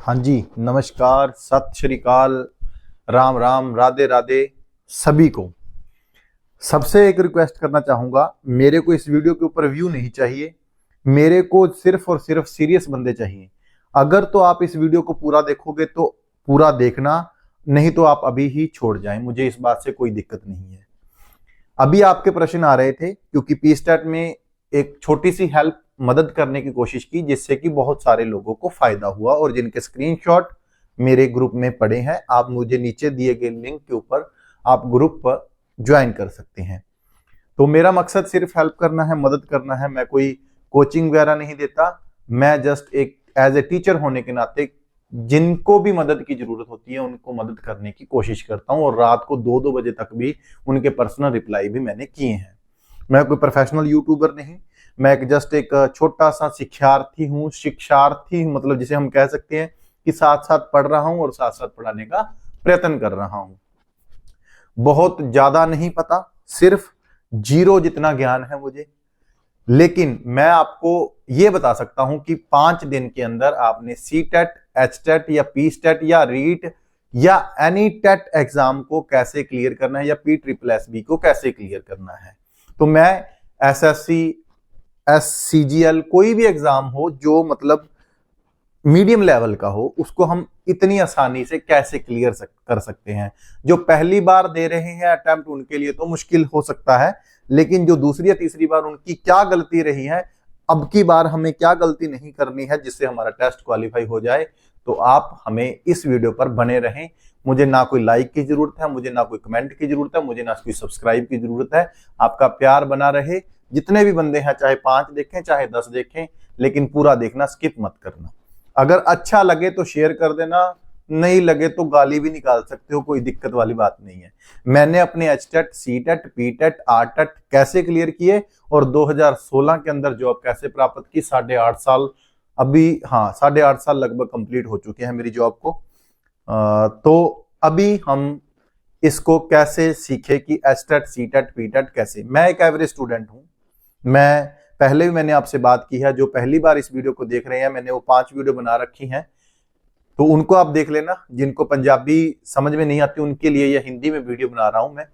हाँ जी, नमस्कार, सत श्री अकाल, राम राम, राधे राधे सभी को। सबसे एक रिक्वेस्ट करना चाहूंगा, मेरे को इस वीडियो के ऊपर व्यू नहीं चाहिए, मेरे को सिर्फ और सिर्फ सीरियस बंदे चाहिए। अगर तो आप इस वीडियो को पूरा देखोगे तो पूरा देखना, नहीं तो आप अभी ही छोड़ जाएं, मुझे इस बात से कोई दिक्कत नहीं है। अभी आपके प्रश्न आ रहे थे क्योंकि पीस्टैट में एक छोटी सी हेल्प मदद करने की कोशिश की, जिससे कि बहुत सारे लोगों को फायदा हुआ और जिनके स्क्रीनशॉट मेरे ग्रुप में पड़े हैं। आप मुझे नीचे दिए गए लिंक के ऊपर आप ग्रुप पर ज्वाइन कर सकते हैं। तो मेरा मकसद सिर्फ हेल्प करना है, मदद करना है। मैं कोई कोचिंग वगैरह नहीं देता, मैं जस्ट एक एज ए टीचर होने के नाते जिनको भी मदद की जरूरत होती है उनको मदद करने की कोशिश करता हूं, और रात को 2-2 बजे तक भी उनके पर्सनल रिप्लाई भी मैंने किए हैं। मैं कोई प्रोफेशनल यूट्यूबर नहीं, मैं जस्ट एक छोटा सा शिक्षार्थी हूँ, शिक्षार्थी मतलब जिसे हम कह सकते हैं कि साथ साथ पढ़ रहा हूं और साथ साथ पढ़ाने का प्रयत्न कर रहा हूं। बहुत ज्यादा नहीं पता, सिर्फ जीरो जितना ज्ञान है मुझे, लेकिन मैं आपको यह बता सकता हूं कि 5 दिन के अंदर आपने सी टेट, एच टेट या पी स्टेट या रीट या एनी टेट एग्जाम को कैसे क्लियर करना है या पी ट्रिपल एस बी को कैसे क्लियर करना है। तो मैं एसएससी, एससीजीएल, कोई भी एग्जाम हो जो मतलब मीडियम लेवल का हो, उसको हम इतनी आसानी से कैसे क्लियर कर सकते हैं। जो पहली बार दे रहे हैं अटेम्प्ट उनके लिए तो मुश्किल हो सकता है, लेकिन जो दूसरी या तीसरी बार उनकी क्या गलती रही है, अब की बार हमें क्या गलती नहीं करनी है जिससे हमारा टेस्ट क्वालिफाई हो जाए, तो आप हमें इस वीडियो पर बने रहें। मुझे ना कोई लाइक की जरूरत है, मुझे ना कोई कमेंट की जरूरत है, मुझे ना कोई सब्सक्राइब की जरूरत है। आपका प्यार बना रहे। जितने भी बंदे हैं, चाहे 5 देखें चाहे 10 देखें, लेकिन पूरा देखना, स्किप मत करना। अगर अच्छा लगे तो शेयर कर देना, नहीं लगे तो गाली भी निकाल सकते हो, कोई दिक्कत वाली बात नहीं है। मैंने अपने H TET, C TET, P TET, R TET कैसे क्लियर किए और 2016 के अंदर जॉब कैसे प्राप्त की। 8.5 साल अभी, हाँ 8.5 साल लगभग कंप्लीट हो चुके हैं मेरी जॉब को। तो अभी हम इसको कैसे सीखे कि H TET, C TET, P TET कैसे। मैं एक एवरेज स्टूडेंट हूं, मैं पहले भी मैंने आपसे बात की है। जो पहली बार इस वीडियो को देख रहे हैं, मैंने वो 5 वीडियो बना रखी हैं, तो उनको आप देख लेना। जिनको पंजाबी समझ में नहीं आती उनके लिए या हिंदी में वीडियो बना रहा हूं मैं,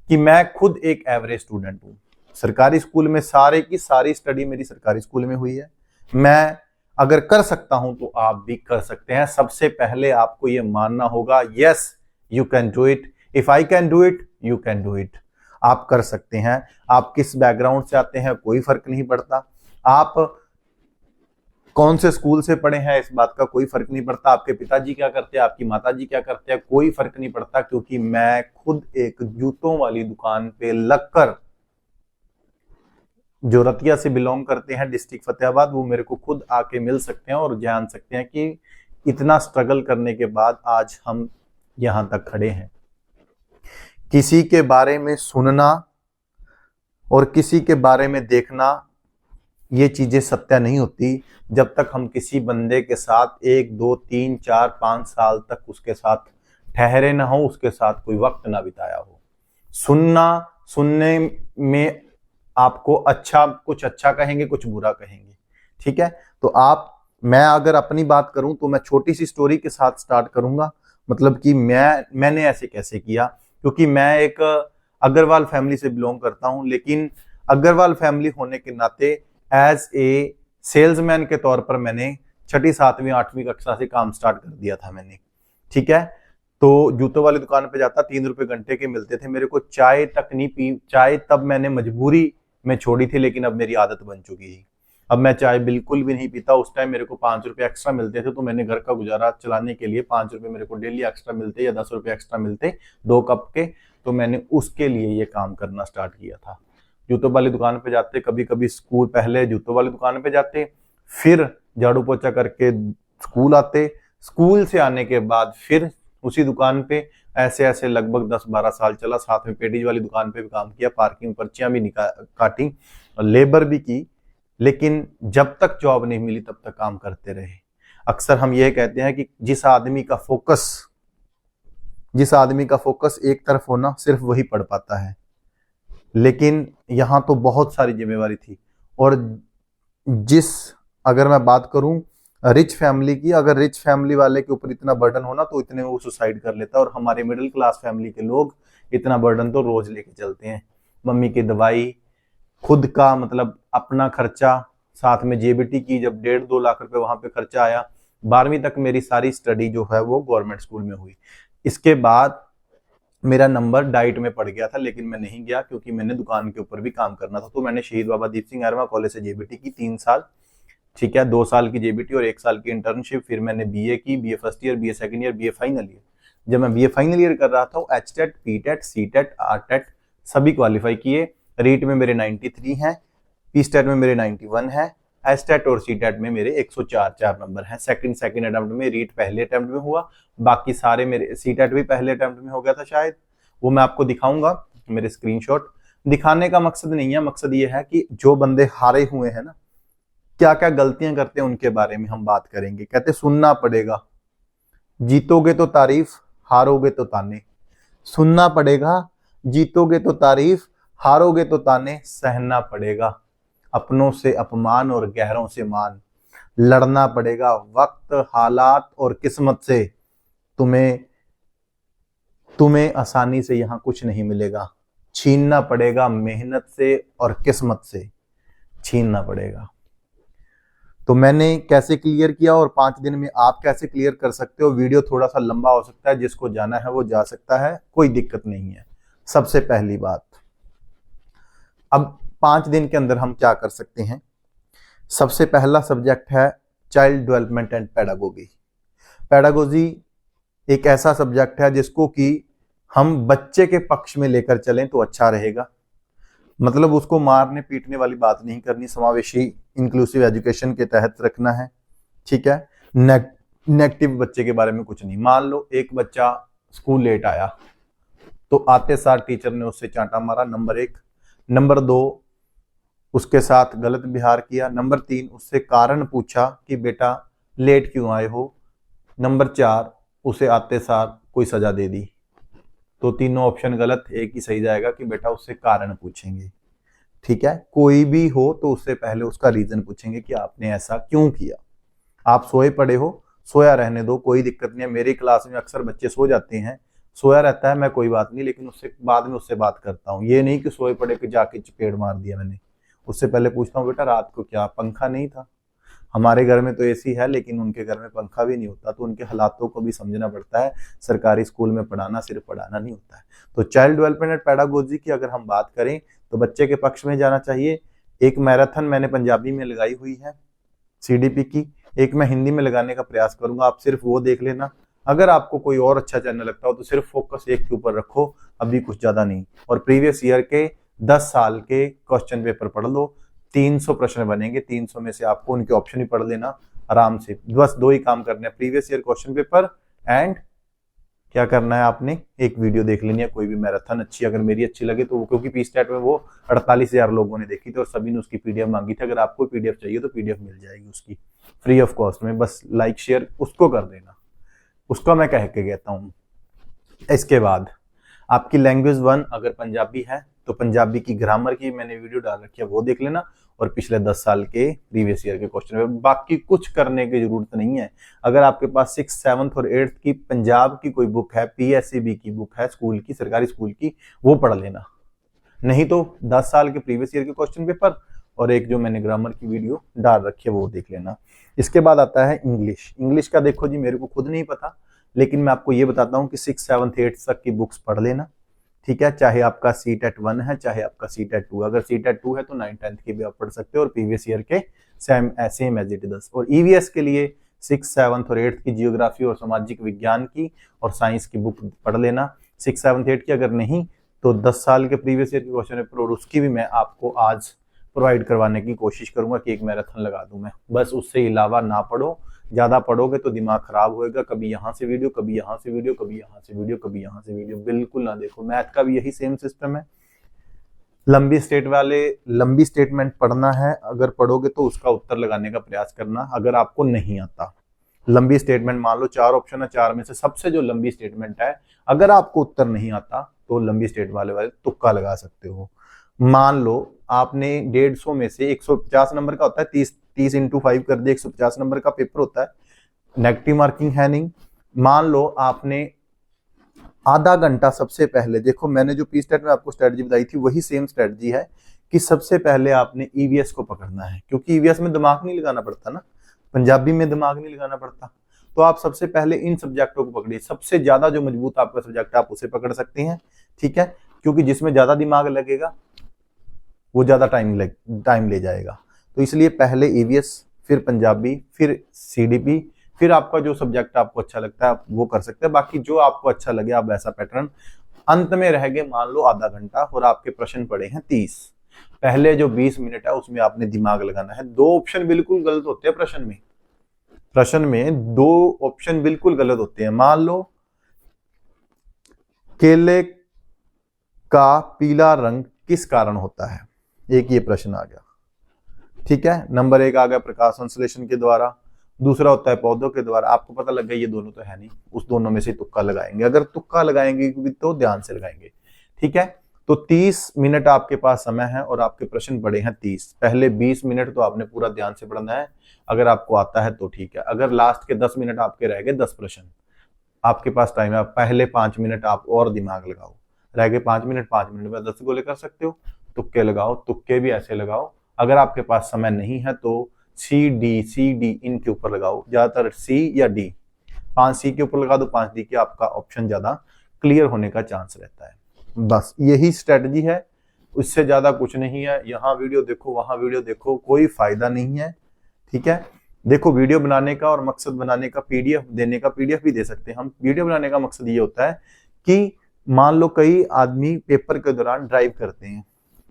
कि मैं खुद एक एवरेज स्टूडेंट हूं। सरकारी स्कूल में सारे की सारी स्टडी मेरी सरकारी स्कूल में हुई है। मैं अगर कर सकता हूं तो आप भी कर सकते हैं। सबसे पहले आपको यह मानना होगा, yes you can do it, if I can do it you can do it. आप कर सकते हैं। आप किस बैकग्राउंड से आते हैं कोई फर्क नहीं पड़ता, आप कौन से स्कूल से पढ़े हैं इस बात का कोई फर्क नहीं पड़ता, आपके पिताजी क्या करते हैं, आपकी माताजी क्या करते हैं, कोई फर्क नहीं पड़ता। क्योंकि मैं खुद एक जूतों वाली दुकान पे लगकर, जो रतिया से बिलोंग करते हैं, डिस्ट्रिक्ट फतेहाबाद, वो मेरे को खुद आके मिल सकते हैं और जान सकते हैं कि इतना स्ट्रगल करने के बाद आज हम यहां तक खड़े हैं। किसी के बारे में सुनना और किसी के बारे में देखना, ये चीजें सत्य नहीं होती जब तक हम किसी बंदे के साथ 1, 2, 3, 4, 5 साल तक उसके साथ ठहरे ना हो, उसके साथ कोई वक्त ना बिताया हो। सुनने में आपको अच्छा, कुछ अच्छा कहेंगे, कुछ बुरा कहेंगे, ठीक है। तो मैं अगर अपनी बात करूं तो मैं छोटी सी स्टोरी के साथ स्टार्ट करूंगा। मतलब कि मैंने ऐसे कैसे किया, क्योंकि मैं एक अग्रवाल फैमिली से बिलोंग करता हूं, लेकिन अग्रवाल फैमिली होने के नाते एज ए सेल्समैन के तौर पर मैंने 6ठी, 7वीं, 8वीं कक्षा से काम स्टार्ट कर दिया था मैंने, ठीक है। तो जूतों वाली दुकान पे जाता, 3 रुपए घंटे के मिलते थे मेरे को। चाय तक नहीं पी, चाय तब मैंने मजबूरी में छोड़ी थी, लेकिन अब मेरी आदत बन चुकी है। अब मैं चाय बिल्कुल भी नहीं पीता। उस टाइम मेरे को 5 रुपए एक्स्ट्रा मिलते थे, तो मैंने घर का गुजारा चलाने के लिए 5 रुपए मेरे को डेली एक्स्ट्रा मिलते या 10 रुपए एक्स्ट्रा मिलते 2 कप के, तो मैंने उसके लिए ये काम करना स्टार्ट किया था। जूतों वाली दुकान पे जाते, कभी कभी स्कूल, पहले जूतों वाली दुकान पे जाते, फिर झाड़ू पोछा करके स्कूल आते, स्कूल से आने के बाद फिर उसी दुकान पे ऐसे ऐसे लगभग 10-12 साल चला। साथ में पेडीज वाली दुकान पे भी काम किया, पार्किंग पर्चियां भी काटी, लेबर भी की, लेकिन जब तक जॉब नहीं मिली तब तक काम करते रहे। अक्सर हम यह कहते हैं कि जिस आदमी का फोकस एक तरफ होना, सिर्फ वही पढ़ पाता है। लेकिन यहां तो बहुत सारी जिम्मेवारी थी। और अगर मैं बात करूं रिच फैमिली की, अगर रिच फैमिली वाले के ऊपर इतना बर्डन होना तो इतने में वो सुसाइड कर लेता, और हमारे मिडिल क्लास फैमिली के लोग इतना बर्डन तो रोज लेके चलते हैं। मम्मी की दवाई, खुद का मतलब अपना खर्चा, साथ में जेबीटी की जब 1.5-2 लाख रुपए वहां पे खर्चा आया। 12वीं तक मेरी सारी स्टडी जो है वो गवर्नमेंट स्कूल में हुई। इसके बाद मेरा नंबर डाइट में पड़ गया था, लेकिन मैं नहीं गया क्योंकि मैंने दुकान के ऊपर भी काम करना था। तो मैंने शहीद बाबा दीप सिंह अहरवा कॉलेज से जेबीटी की 3 साल, ठीक है, 2 साल की जेबीटी और 1 साल की इंटर्नशिप। फिर मैंने बीए की, BA first year, BA second year, BA final year. जब मैं बीए फाइनल ईयर कर रहा था, एचटेट, पीटेट, सीटेट, आरटेट सभी क्वालिफाई किए। रीट में मेरे 93 हैं, पीस्टेट में मेरे 91 है, एस्टेट और सीटेट में मेरे 104 नंबर हैं। सेकंड अटेम्प्ट में, रीट पहले अटेम्प्ट में हुआ, बाकी सारे मेरे, सीटेट भी पहले अटेम्प्ट में हो गया था शायद, वो मैं आपको दिखाऊंगा मेरे स्क्रीनशॉट। दिखाने का मकसद नहीं है, मकसद ये है कि जो बंदे हारे हुए हैं ना, क्या क्या गलतियां करते हैं उनके बारे में हम बात करेंगे। कहते सुनना पड़ेगा, जीतोगे तो तारीफ, हारोगे तो ताने। सुनना पड़ेगा, जीतोगे तो तारीफ, हारोगे तो ताने। सहना पड़ेगा अपनों से अपमान और गैरों से मान। लड़ना पड़ेगा वक्त, हालात और किस्मत से। तुम्हें आसानी से यहां कुछ नहीं मिलेगा। छीनना पड़ेगा मेहनत से और किस्मत से, छीनना पड़ेगा। तो मैंने कैसे क्लियर किया और 5 दिन में आप कैसे क्लियर कर सकते हो। वीडियो थोड़ा सा लंबा हो सकता है, जिसको जाना है वो जा सकता है, कोई दिक्कत नहीं है। सबसे पहली बात, अब 5 दिन के अंदर हम क्या कर सकते हैं। सबसे पहला सब्जेक्ट है child development and pedagogy. Pedagogy एक ऐसा सब्जेक्ट है जिसको कि हम बच्चे के पक्ष में लेकर चलें तो अच्छा रहेगा। मतलब उसको मारने पीटने वाली बात नहीं करनी, समावेशी इंक्लूसिव एजुकेशन के तहत रखना है, ठीक है। नेगेटिव बच्चे के बारे में कुछ नहीं। मान लो एक बच्चा स्कूल लेट आया, तो आते सार टीचर ने उससे चांटा मारा, नंबर 1। नंबर 2, उसके साथ गलत व्यवहार किया। नंबर 3, उससे कारण पूछा कि बेटा लेट क्यों आए हो। नंबर 4, उसे आते सार कोई सजा दे दी। तो तीनों ऑप्शन गलत, एक ही सही जाएगा कि बेटा उससे कारण पूछेंगे, ठीक है। कोई भी हो तो उससे पहले उसका रीजन पूछेंगे कि आपने ऐसा क्यों किया। आप सोए पड़े हो, सोया रहने दो, कोई दिक्कत नहीं है। मेरी क्लास में अक्सर बच्चे सो जाते हैं, सोया रहता है, मैं कोई बात नहीं, लेकिन उससे बाद में उससे बात करता हूँ। ये नहीं कि सोए पड़े के जाके चपेड़ मार दिया मैंने। उससे पहले पूछता हूँ बेटा रात को क्या पंखा नहीं था। हमारे घर में तो एसी है, लेकिन उनके घर में पंखा भी नहीं होता, तो उनके हालातों को भी समझना पड़ता है। सरकारी स्कूल में पढ़ाना सिर्फ पढ़ाना नहीं होता है। तो चाइल्ड डेवलपमेंट एंड पेडागोजी की अगर हम बात करें तो बच्चे के पक्ष में जाना चाहिए। एक मैराथन मैंने पंजाबी में लगाई हुई है सीडीपी की, एक मैं हिंदी में लगाने का प्रयास करूंगा, आप सिर्फ वो देख लेना। अगर आपको कोई और अच्छा चैनल लगता हो तो सिर्फ फोकस एक के ऊपर रखो, अभी कुछ ज्यादा नहीं। और प्रीवियस ईयर के 10 साल के क्वेश्चन पेपर पढ़ लो, 300 प्रश्न बनेंगे। 300 में से आपको उनके ऑप्शन ही पढ़ लेना आराम से। बस 2 ही काम करने हैं, previous year question paper and क्या करना है, आपने एक वीडियो देख लेनी है कोई भी मैराथन अच्छी, अगर मेरी अच्छी लगे तो। क्योंकि पीस्टेट में वो 48,000 लोगों ने देखी थी और सभी ने उसकी पीडीएफ मांगी थी। अगर आपको पीडीएफ चाहिए तो पीडीएफ मिल जाएगी उसकी फ्री ऑफ कॉस्ट में। बस लाइक शेयर उसको कर देना, उसका मैं कह के कहता हूँ। इसके बाद आपकी लैंग्वेज 1 अगर पंजाबी है तो पंजाबी की ग्रामर की मैंने वीडियो डाल रखी है, वो देख लेना। और पिछले 10 साल के प्रीवियस ईयर के क्वेश्चन पेपर, बाकी कुछ करने की जरूरत नहीं है। अगर आपके पास 6th, 7th और 8th की पंजाब की कोई बुक है, पीएससीबी की बुक है स्कूल की, सरकारी स्कूल की, वो पढ़ लेना। नहीं तो 10 साल के प्रीवियस ईयर के क्वेश्चन पेपर और एक जो मैंने ग्रामर की वीडियो डाल रखी है वो देख लेना। इसके बाद आता है इंग्लिश। इंग्लिश का देखो जी, मेरे को खुद नहीं पता, लेकिन मैं आपको ये बताता हूँ कि 6th, 7th, 8th तक की बुक्स पढ़ लेना, ठीक है। चाहे आपका सीटेट 1 है, चाहे आपका सीटेट 2। अगर सीटेट 2 है तो 9th, 10th की भी आप पढ़ सकते हो, और प्रीवियस ईयर के सेम एज इट इज। और ईवीएस के लिए 6th, 7th और 8th की जियोग्राफी और सामाजिक विज्ञान की और साइंस की बुक पढ़ लेना। 6th, 7th, 8th की अगर नहीं तो 10 साल के प्रीवियस ईयर के क्वेश्चन पेपर और उसकी भी मैं आपको आज प्रोवाइड करवाने की कोशिश करूंगा कि एक मैराथन लगा दूं मैं। बस उससे अलावा ना पढ़ो, ज्यादा पढ़ोगे तो दिमाग खराब होएगा। कभी यहाँ से वीडियो, कभी यहाँ से वीडियो, कभी यहाँ से वीडियो, कभी यहाँ से वीडियो, बिल्कुल ना देखो। मैथ का भी यही सेम सिस्टम है। लंबी स्टेटमेंट पढ़ना है, अगर पढ़ोगे तो उसका उत्तर लगाने का प्रयास करना। अगर आपको नहीं आता लंबी स्टेटमेंट, मान लो 4 ऑप्शन है, 4 में से सबसे जो लंबी स्टेटमेंट है, अगर आपको उत्तर नहीं आता तो लंबी स्टेट वाले तुक्का लगा सकते हो। मान लो आपने 150 में से 150 नंबर का होता है, 30 × 5 कर दिया, 150 नंबर का पेपर होता है, नेगेटिव मार्किंग है नहीं। मान लो आपने आधा घंटा, सबसे पहले देखो मैंने जो पी-स्टैट में आपको स्ट्रेटजी बताई थी वही सेम स्ट्रेटजी है कि सबसे पहले आपने ईवीएस को पकड़ना है, क्योंकि ईवीएस में दिमाग नहीं लगाना पड़ता ना, पंजाबी में दिमाग नहीं लगाना पड़ता। तो आप सबसे पहले इन सब्जेक्टों को पकड़िए, सबसे ज्यादा जो मजबूत आपका सब्जेक्ट है आप उसे पकड़ सकते हैं, ठीक है, क्योंकि जिसमें ज्यादा दिमाग लगेगा वो ज्यादा टाइम ले जाएगा। तो इसलिए पहले ईवीएस, फिर पंजाबी, फिर सीडीपी, फिर आपका जो सब्जेक्ट आपको अच्छा लगता है आप वो कर सकते हैं। बाकी जो आपको अच्छा लगे आप वैसा पैटर्न। अंत में रह गए मान लो आधा घंटा और आपके प्रश्न पड़े हैं 30। पहले जो 20 मिनट है उसमें आपने दिमाग लगाना है। दो ऑप्शन बिल्कुल गलत होते हैं प्रश्न में 2 ऑप्शन बिल्कुल गलत होते हैं। मान लो केले का पीला रंग किस कारण होता है, एक ये प्रश्न आ गया, ठीक है। नंबर 1 आ गया प्रकाश संश्लेषण के द्वारा, दूसरा होता है पौधों के द्वारा। आपको पता लग गया ये दोनों तो है नहीं, उस दोनों में से तुक्का लगाएंगे। अगर तुक्का लगाएंगे तो ध्यान से लगाएंगे, ठीक है। तो 30 मिनट आपके पास समय है और आपके प्रश्न पड़े हैं 30। पहले 20 मिनट तो आपने पूरा ध्यान से पढ़ना है, अगर आपको आता है तो ठीक है। अगर लास्ट के 10 मिनट आपके रह गए, 10 प्रश्न आपके पास टाइम है, पहले 5 मिनट आप और दिमाग लगाओ, रह गए 5 मिनट, 5 मिनट में 10 गोले कर सकते हो। तुक्के लगाओ, तुक्के भी ऐसे लगाओ। अगर आपके पास समय नहीं है तो सी डी इनके ऊपर लगाओ, ज्यादातर सी या डी, 5 सी के ऊपर लगा दो, 5 डी के, आपका ऑप्शन ज्यादा क्लियर होने का चांस रहता है। बस यही स्ट्रेटजी है, उससे ज्यादा कुछ नहीं है। यहाँ वीडियो देखो, वहां वीडियो देखो, कोई फायदा नहीं है, ठीक है। देखो वीडियो बनाने का और मकसद बनाने का, पीडीएफ देने का, पीडीएफ भी दे सकते हैं हम। वीडियो बनाने का मकसद ये होता है कि मान लो कई आदमी पेपर के दौरान ड्राइव करते हैं,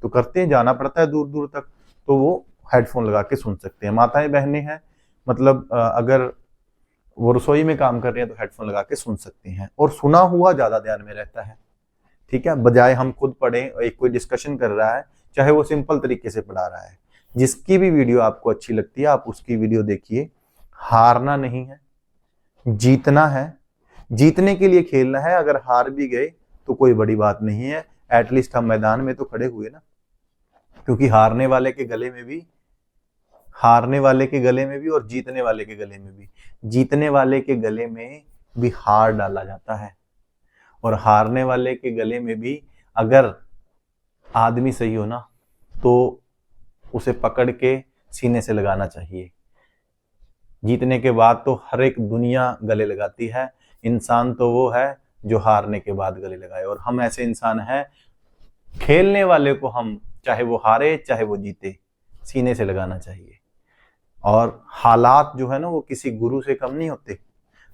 तो करते हैं, जाना पड़ता है दूर दूर तक, तो वो हेडफोन लगा के सुन सकते हैं। माताएं बहनें हैं, मतलब अगर वो रसोई में काम कर रहे हैं तो हेडफोन लगा के सुन सकते हैं, और सुना हुआ ज्यादा ध्यान में रहता है, ठीक है, बजाय हम खुद पढ़ें। एक कोई डिस्कशन कर रहा है, चाहे वो सिंपल तरीके से पढ़ा रहा है, जिसकी भी वीडियो आपको अच्छी लगती है आप उसकी वीडियो देखिए। हारना नहीं है, जीतना है, जीतने के लिए खेलना है। अगर हार भी गए तो कोई बड़ी बात नहीं है, एटलीस्ट हम मैदान में तो खड़े हुए ना, क्योंकि हारने वाले के गले में भी और जीतने वाले के गले में भी, जीतने वाले के गले में भी हार डाला जाता है, और हारने वाले के गले में भी अगर आदमी सही हो ना तो उसे पकड़ के सीने से लगाना चाहिए। जीतने के बाद तो हर एक दुनिया गले लगाती है, इंसान तो वो है जो हारने के बाद गले लगाए, और हम ऐसे इंसान हैं। खेलने वाले को हम, चाहे वो हारे चाहे वो जीते, सीने से लगाना चाहिए। और हालात जो है ना वो किसी गुरु से कम नहीं होते,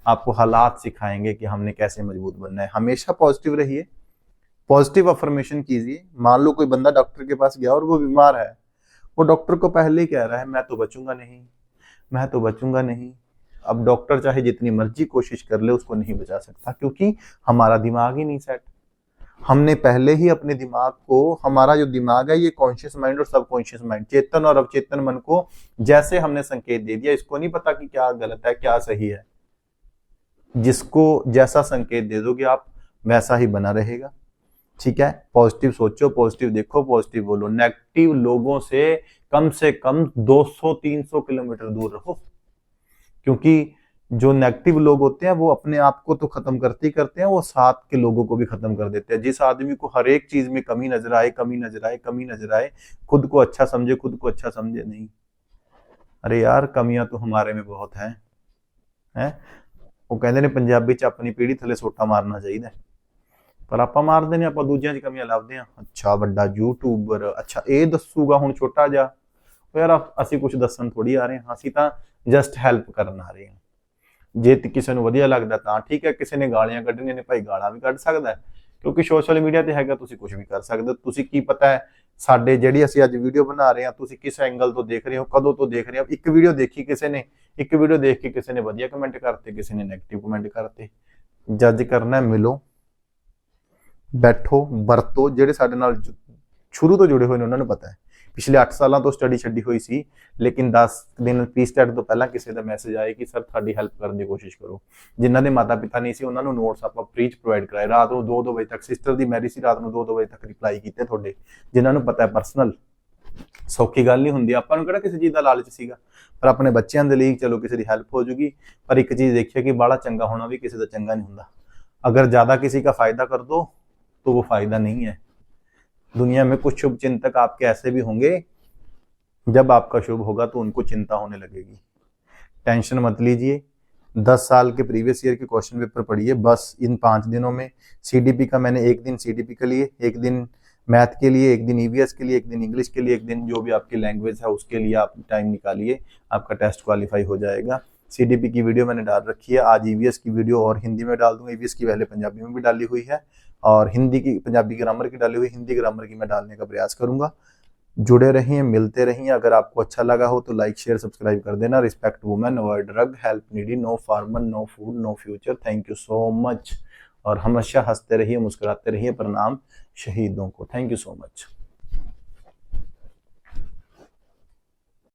आपको हालात सिखाएंगे कि हमने कैसे मजबूत बनना है। हमेशा पॉजिटिव रहिए, पॉजिटिव अफर्मेशन कीजिए। मान लो कोई बंदा डॉक्टर के पास गया और वो बीमार है, वो डॉक्टर को पहले ही कह रहा है मैं तो बचूंगा नहीं, मैं तो बचूंगा नहीं। अब डॉक्टर चाहे जितनी मर्जी कोशिश कर ले उसको नहीं बचा सकता, क्योंकि हमारा दिमाग ही नहीं सेट। हमने पहले ही अपने दिमाग को, हमारा जो दिमाग है ये कॉन्शियस माइंड और सबकॉन्शियस माइंड, चेतन और अवचेतन मन को जैसे हमने संकेत दे दिया, इसको नहीं पता कि क्या गलत है क्या सही है। जिसको जैसा संकेत दे दोगे आप वैसा ही बना रहेगा, ठीक है। पॉजिटिव सोचो, पॉजिटिव देखो, पॉजिटिव बोलो। नेगेटिव लोगों से कम 200-300 किलोमीटर दूर रहो, क्योंकि जो नेगेटिव लोग होते हैं वो अपने आप को तो खत्म करते ही करते हैं, वो साथ के लोगों को भी खत्म कर देते हैं। जिस आदमी को हर एक चीज में कमी नजर आए, खुद को अच्छा समझे नहीं। अरे यार कमियां तो हमारे में बहुत हैं, वो कहते ने पंजाबी च अपनी पीढ़ी थले सोटा मारना चाहिए, पर आपां मारदे ने, आपां दूजियां च कमियां लाभदे आ। अच्छा बड़ा यूट्यूबर, अच्छा ये दसूगा हुण छोटा जा, यार असीं कुछ दसन थोड़ी आ रहे हैं, असीं तां जस्ट हैल्प करन आ रहे हैं। जे किसी नूं वधिया लगदा तां ठीक है, किसी ने गालियां कढणीਆਂ ने भाई गालां भी कढ सकदा है, क्योंकि सोशल मीडिया ते हैगा, तुसीं कुछ भी कर सकदे हो। तुसीं की पता है साडे जिहड़ी असीं अज वीडियो बना रहे हैं तुसीं किस एंगल तो देख रहे हो, कदों तो देख रहे हो। एक वीडियो देखी किसी ने, एक वीडियो देख के किसी ने वधिया कमेंट करते, किसी ने नेगेटिव कमेंट करते। जज करना, मिलो बैठो वरतो। जिहड़े साडे नाल शुरू तो जुड़े हुए ने उन्हां नूं पता है, पिछले 8 साल तो स्टडी छड्डी हुई सी, लेकिन 10 दिन पी-स्टैट तो पहला किसी का मैसेज आया कि सर थोड़ी हेल्प करने की कोशिश करो। जिन्होंने माता पिता नहीं सी उन्होंने नोट्स आप फ्री प्रोवाइड कराए, रात को 2-2 बजे तक। सिस्टर की मैरिज सी, रात को 2-2 बजे तक रिप्लाई किए थोड़े, जिन्होंने पता है पर्सनल ਸੌਖੀ ਗੱਲ ਨਹੀਂ ਹੁੰਦੀ। ਆਪਾਂ ਨੂੰ ਕਿਹੜਾ ਕਿਸੇ ਚੀਜ਼ ਦਾ ਲਾਲਚ ਸੀਗਾ, ਪਰ ਆਪਣੇ ਬੱਚਿਆਂ ਦੇ ਲਈ ਚਲੋ ਕਿਸੇ ਦੀ ਹੈਲਪ ਹੋ ਜੂਗੀ। ਪਰ ਇੱਕ ਚੀਜ਼ देखिए कि बड़ा चंगा होना भी किसी का चंगा नहीं ਹੁੰਦਾ। अगर ज्यादा किसी का फायदा कर दो तो वो फायदा नहीं है। दुनिया में कुछ शुभ चिंतक आपके ऐसे भी होंगे, जब आपका शुभ होगा तो उनको चिंता होने लगेगी। टेंशन मत लीजिए। 10 साल के प्रीवियस ईयर के क्वेश्चन पेपर पढ़िए बस इन 5 दिनों में। सीडीपी का मैंने एक दिन सीडीपी के लिए, एक दिन मैथ के लिए, एक दिन ईवीएस के लिए, एक दिन इंग्लिश के लिए, एक दिन जो भी आपकी लैंग्वेज है उसके लिए आप टाइम निकालिए, आपका टेस्ट क्वालिफाई हो जाएगा। सीडीपी की वीडियो मैंने डाल रखी है, आज ईवीएस की वीडियो और हिंदी में डाल दूंगा। ईवीएस की पहले पंजाबी में भी डाली हुई है और हिंदी की, पंजाबी ग्रामर की डाली हुई, हिंदी ग्रामर की मैं डालने का प्रयास करूंगा। जुड़े रहिए, मिलते रहिए। अगर आपको अच्छा लगा हो तो लाइक शेयर सब्सक्राइब कर देना। Respect women, avoid drug, help needy, no farmer, no food, no future. Thank you so much. और हमेशा हंसते रहिए, मुस्कुराते रहिए। प्रणाम शहीदों को। Thank you so much.